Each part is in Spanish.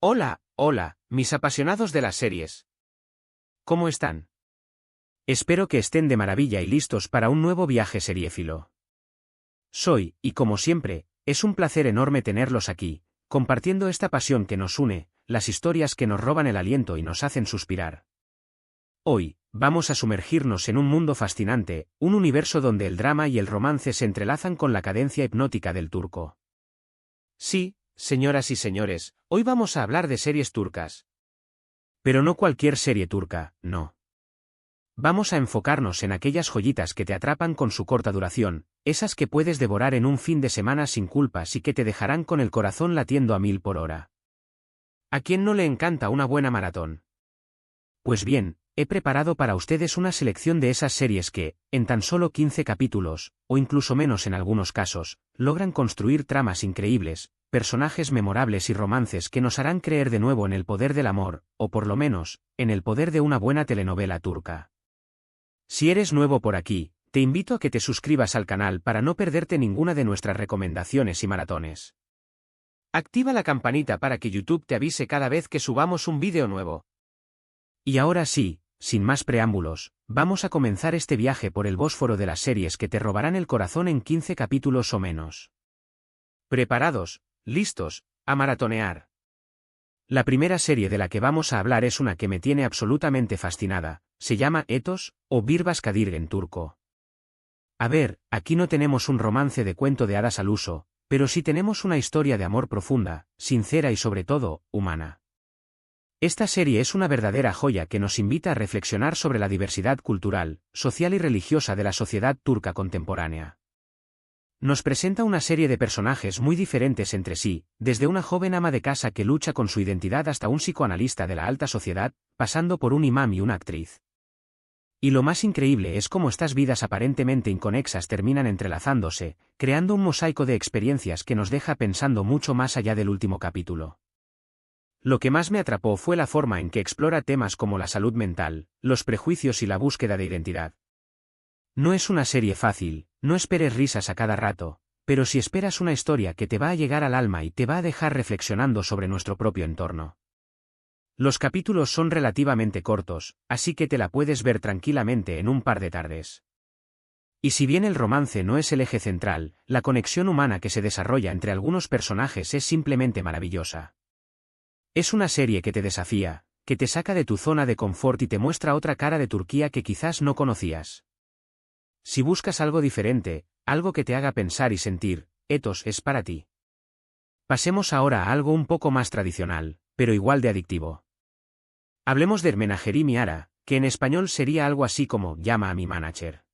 Hola, hola, mis apasionados de las series. ¿Cómo están? Espero que estén de maravilla y listos para un nuevo viaje seriéfilo. Soy, y como siempre, es un placer enorme tenerlos aquí, compartiendo esta pasión que nos une, las historias que nos roban el aliento y nos hacen suspirar. Hoy, vamos a sumergirnos en un mundo fascinante, un universo donde el drama y el romance se entrelazan con la cadencia hipnótica del turco. Sí, señoras y señores, hoy vamos a hablar de series turcas. Pero no cualquier serie turca, no. Vamos a enfocarnos en aquellas joyitas que te atrapan con su corta duración, esas que puedes devorar en un fin de semana sin culpas y que te dejarán con el corazón latiendo a 1000 por hora. ¿A quién no le encanta una buena maratón? Pues bien, he preparado para ustedes una selección de esas series que, en tan solo 15 capítulos, o incluso menos en algunos casos, logran construir tramas increíbles, personajes memorables y romances que nos harán creer de nuevo en el poder del amor, o por lo menos, en el poder de una buena telenovela turca. Si eres nuevo por aquí, te invito a que te suscribas al canal para no perderte ninguna de nuestras recomendaciones y maratones. Activa la campanita para que YouTube te avise cada vez que subamos un vídeo nuevo. Y ahora sí, sin más preámbulos, vamos a comenzar este viaje por el Bósforo de las series que te robarán el corazón en 15 capítulos o menos. ¿Preparados? ¿Listos? A maratonear. La primera serie de la que vamos a hablar es una que me tiene absolutamente fascinada, se llama Etos, o Birbas Kadir en turco. A ver, aquí no tenemos un romance de cuento de hadas al uso, pero sí tenemos una historia de amor profunda, sincera y sobre todo, humana. Esta serie es una verdadera joya que nos invita a reflexionar sobre la diversidad cultural, social y religiosa de la sociedad turca contemporánea. Nos presenta una serie de personajes muy diferentes entre sí, desde una joven ama de casa que lucha con su identidad hasta un psicoanalista de la alta sociedad, pasando por un imán y una actriz. Y lo más increíble es cómo estas vidas aparentemente inconexas terminan entrelazándose, creando un mosaico de experiencias que nos deja pensando mucho más allá del último capítulo. Lo que más me atrapó fue la forma en que explora temas como la salud mental, los prejuicios y la búsqueda de identidad. No es una serie fácil, no esperes risas a cada rato, pero si esperas una historia que te va a llegar al alma y te va a dejar reflexionando sobre nuestro propio entorno. Los capítulos son relativamente cortos, así que te la puedes ver tranquilamente en un par de tardes. Y si bien el romance no es el eje central, la conexión humana que se desarrolla entre algunos personajes es simplemente maravillosa. Es una serie que te desafía, que te saca de tu zona de confort y te muestra otra cara de Turquía que quizás no conocías. Si buscas algo diferente, algo que te haga pensar y sentir, Etos es para ti. Pasemos ahora a algo un poco más tradicional, pero igual de adictivo. Hablemos de Ermenageri Miara, que en español sería algo así como Llama a mi manager.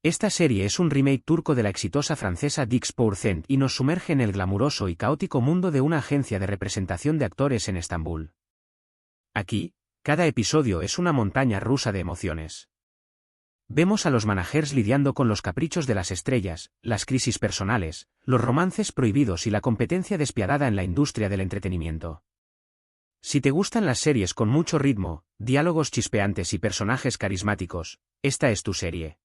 Esta serie es un remake turco de la exitosa francesa Dix Pourcent y nos sumerge en el glamuroso y caótico mundo de una agencia de representación de actores en Estambul. Aquí, cada episodio es una montaña rusa de emociones. Vemos a los managers lidiando con los caprichos de las estrellas, las crisis personales, los romances prohibidos y la competencia despiadada en la industria del entretenimiento. Si te gustan las series con mucho ritmo, diálogos chispeantes y personajes carismáticos, esta es tu serie.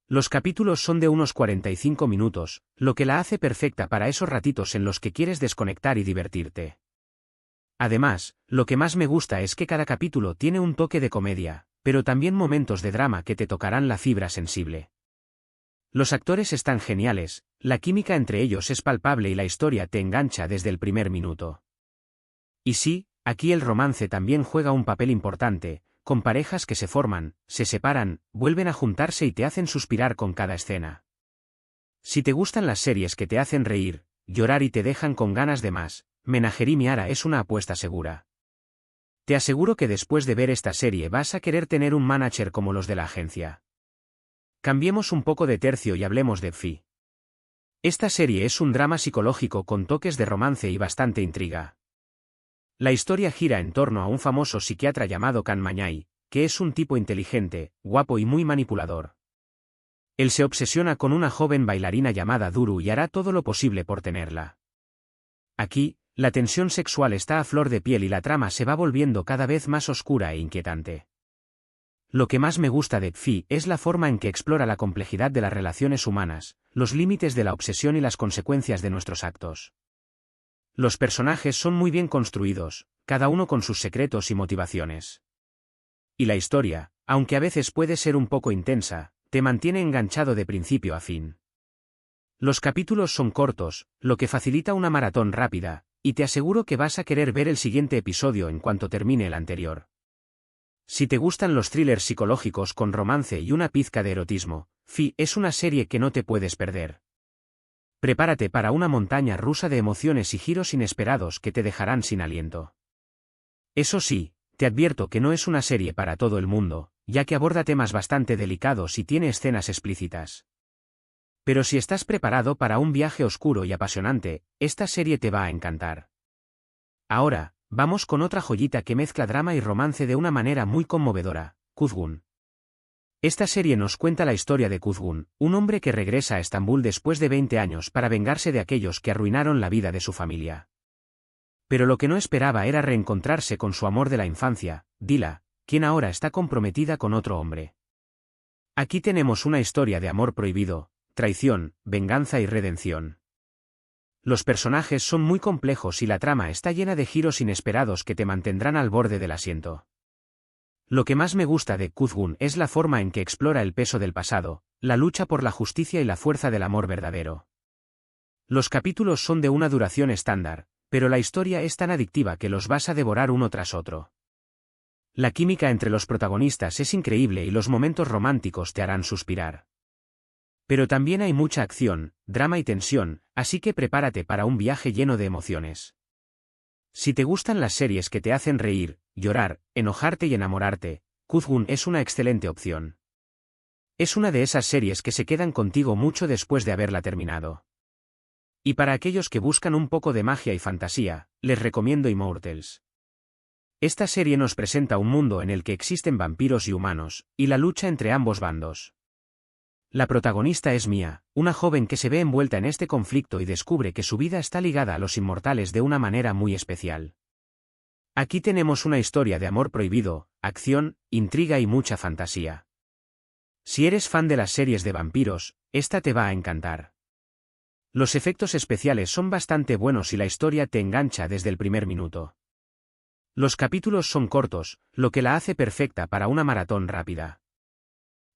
Los capítulos son de unos 45 minutos, lo que la hace perfecta para esos ratitos en los que quieres desconectar y divertirte. Además, lo que más me gusta es que cada capítulo tiene un toque de comedia, pero también momentos de drama que te tocarán la fibra sensible. Los actores están geniales, la química entre ellos es palpable y la historia te engancha desde el primer minuto. Y sí, aquí el romance también juega un papel importante, con parejas que se forman, se separan, vuelven a juntarse y te hacen suspirar con cada escena. Si te gustan las series que te hacen reír, llorar y te dejan con ganas de más, Menageri Miara es una apuesta segura. Te aseguro que después de ver esta serie vas a querer tener un manager como los de la agencia. Cambiemos un poco de tercio y hablemos de Fi. Esta serie es un drama psicológico con toques de romance y bastante intriga. La historia gira en torno a un famoso psiquiatra llamado Can Mañay, que es un tipo inteligente, guapo y muy manipulador. Él se obsesiona con una joven bailarina llamada Duru y hará todo lo posible por tenerla. Aquí, la tensión sexual está a flor de piel y la trama se va volviendo cada vez más oscura e inquietante. Lo que más me gusta de Fi es la forma en que explora la complejidad de las relaciones humanas, los límites de la obsesión y las consecuencias de nuestros actos. Los personajes son muy bien construidos, cada uno con sus secretos y motivaciones. Y la historia, aunque a veces puede ser un poco intensa, te mantiene enganchado de principio a fin. Los capítulos son cortos, lo que facilita una maratón rápida, y te aseguro que vas a querer ver el siguiente episodio en cuanto termine el anterior. Si te gustan los thrillers psicológicos con romance y una pizca de erotismo, Fi es una serie que no te puedes perder. Prepárate para una montaña rusa de emociones y giros inesperados que te dejarán sin aliento. Eso sí, te advierto que no es una serie para todo el mundo, ya que aborda temas bastante delicados y tiene escenas explícitas. Pero si estás preparado para un viaje oscuro y apasionante, esta serie te va a encantar. Ahora, vamos con otra joyita que mezcla drama y romance de una manera muy conmovedora, Kuzgun. Esta serie nos cuenta la historia de Kuzgun, un hombre que regresa a Estambul después de 20 años para vengarse de aquellos que arruinaron la vida de su familia. Pero lo que no esperaba era reencontrarse con su amor de la infancia, Dila, quien ahora está comprometida con otro hombre. Aquí tenemos una historia de amor prohibido, traición, venganza y redención. Los personajes son muy complejos y la trama está llena de giros inesperados que te mantendrán al borde del asiento. Lo que más me gusta de Kuzgun es la forma en que explora el peso del pasado, la lucha por la justicia y la fuerza del amor verdadero. Los capítulos son de una duración estándar, pero la historia es tan adictiva que los vas a devorar uno tras otro. La química entre los protagonistas es increíble y los momentos románticos te harán suspirar. Pero también hay mucha acción, drama y tensión, así que prepárate para un viaje lleno de emociones. Si te gustan las series que te hacen reír, llorar, enojarte y enamorarte, Kuzgun es una excelente opción. Es una de esas series que se quedan contigo mucho después de haberla terminado. Y para aquellos que buscan un poco de magia y fantasía, les recomiendo Immortals. Esta serie nos presenta un mundo en el que existen vampiros y humanos, y la lucha entre ambos bandos. La protagonista es Mia, una joven que se ve envuelta en este conflicto y descubre que su vida está ligada a los inmortales de una manera muy especial. Aquí tenemos una historia de amor prohibido, acción, intriga y mucha fantasía. Si eres fan de las series de vampiros, esta te va a encantar. Los efectos especiales son bastante buenos y la historia te engancha desde el primer minuto. Los capítulos son cortos, lo que la hace perfecta para una maratón rápida.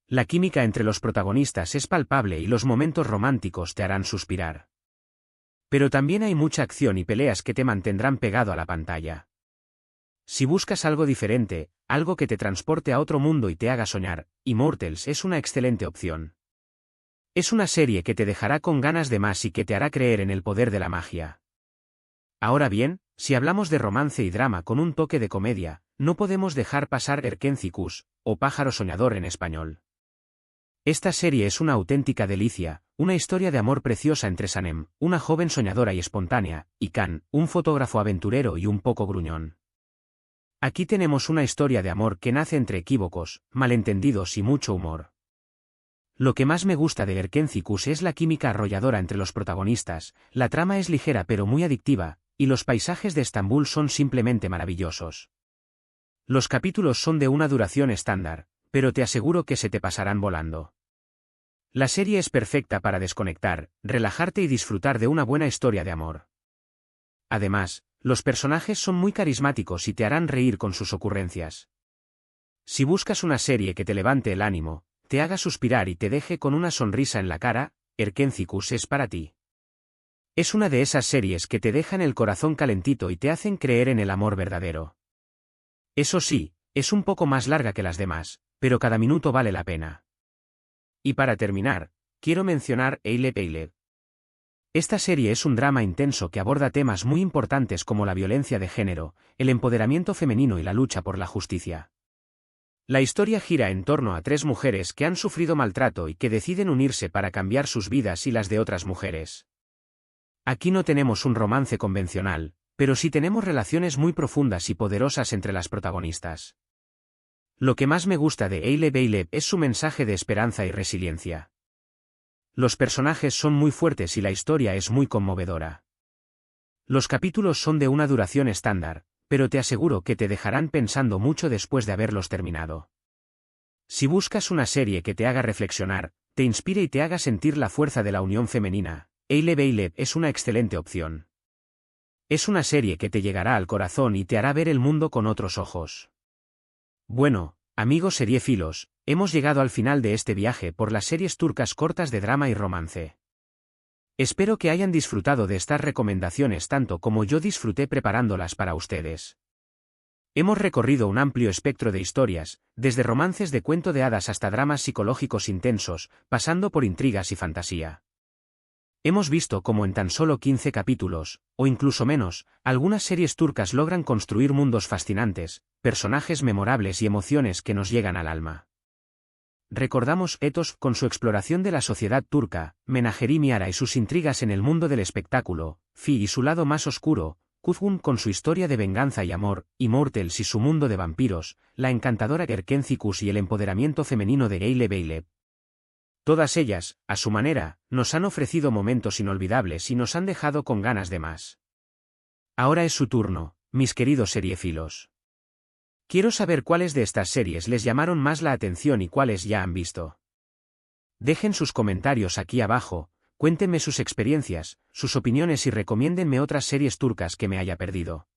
La química entre los protagonistas es palpable y los momentos románticos te harán suspirar. Pero también hay mucha acción y peleas que te mantendrán pegado a la pantalla. Si buscas algo diferente, algo que te transporte a otro mundo y te haga soñar, Immortals es una excelente opción. Es una serie que te dejará con ganas de más y que te hará creer en el poder de la magia. Ahora bien, si hablamos de romance y drama con un toque de comedia, no podemos dejar pasar Erkenci-Kuş, o Pájaro Soñador en español. Esta serie es una auténtica delicia, una historia de amor preciosa entre Sanem, una joven soñadora y espontánea, y Can, un fotógrafo aventurero y un poco gruñón. Aquí tenemos una historia de amor que nace entre equívocos, malentendidos y mucho humor. Lo que más me gusta de Erkenci-Kuş es la química arrolladora entre los protagonistas, la trama es ligera pero muy adictiva, y los paisajes de Estambul son simplemente maravillosos. Los capítulos son de una duración estándar, pero te aseguro que se te pasarán volando. La serie es perfecta para desconectar, relajarte y disfrutar de una buena historia de amor. Además, los personajes son muy carismáticos y te harán reír con sus ocurrencias. Si buscas una serie que te levante el ánimo, te haga suspirar y te deje con una sonrisa en la cara, Erkenci-Kuş es para ti. Es una de esas series que te dejan el corazón calentito y te hacen creer en el amor verdadero. Eso sí, es un poco más larga que las demás, pero cada minuto vale la pena. Y para terminar, quiero mencionar Eyleb Eyleb. Esta serie es un drama intenso que aborda temas muy importantes como la violencia de género, el empoderamiento femenino y la lucha por la justicia. La historia gira en torno a 3 mujeres que han sufrido maltrato y que deciden unirse para cambiar sus vidas y las de otras mujeres. Aquí no tenemos un romance convencional, pero sí tenemos relaciones muy profundas y poderosas entre las protagonistas. Lo que más me gusta de Eyleb Eyleb es su mensaje de esperanza y resiliencia. Los personajes son muy fuertes y la historia es muy conmovedora. Los capítulos son de una duración estándar, pero te aseguro que te dejarán pensando mucho después de haberlos terminado. Si buscas una serie que te haga reflexionar, te inspire y te haga sentir la fuerza de la unión femenina, Eyleb Eyleb es una excelente opción. Es una serie que te llegará al corazón y te hará ver el mundo con otros ojos. Bueno, amigos seriéfilos, hemos llegado al final de este viaje por las series turcas cortas de drama y romance. Espero que hayan disfrutado de estas recomendaciones tanto como yo disfruté preparándolas para ustedes. Hemos recorrido un amplio espectro de historias, desde romances de cuento de hadas hasta dramas psicológicos intensos, pasando por intrigas y fantasía. Hemos visto cómo en tan solo 15 capítulos, o incluso menos, algunas series turcas logran construir mundos fascinantes, personajes memorables y emociones que nos llegan al alma. Recordamos Etos con su exploración de la sociedad turca, Menajeri Miara y sus intrigas en el mundo del espectáculo, Fi y su lado más oscuro, Kuzgun con su historia de venganza y amor, Immortals y su mundo de vampiros, la encantadora Erkenzikus y el empoderamiento femenino de Geyle Beyle. Todas ellas, a su manera, nos han ofrecido momentos inolvidables y nos han dejado con ganas de más. Ahora es su turno, mis queridos seriéfilos. Quiero saber cuáles de estas series les llamaron más la atención y cuáles ya han visto. Dejen sus comentarios aquí abajo, cuéntenme sus experiencias, sus opiniones y recomiéndenme otras series turcas que me haya perdido.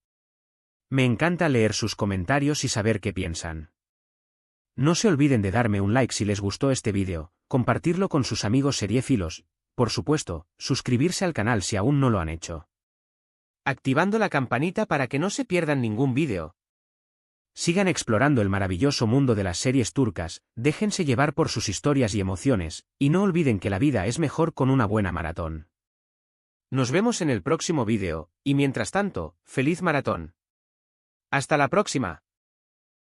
Me encanta leer sus comentarios y saber qué piensan. No se olviden de darme un like si les gustó este vídeo, compartirlo con sus amigos seriéfilos, por supuesto, suscribirse al canal si aún no lo han hecho. Activando la campanita para que no se pierdan ningún vídeo. Sigan explorando el maravilloso mundo de las series turcas, déjense llevar por sus historias y emociones, y no olviden que la vida es mejor con una buena maratón. Nos vemos en el próximo vídeo, y mientras tanto, ¡feliz maratón! ¡Hasta la próxima!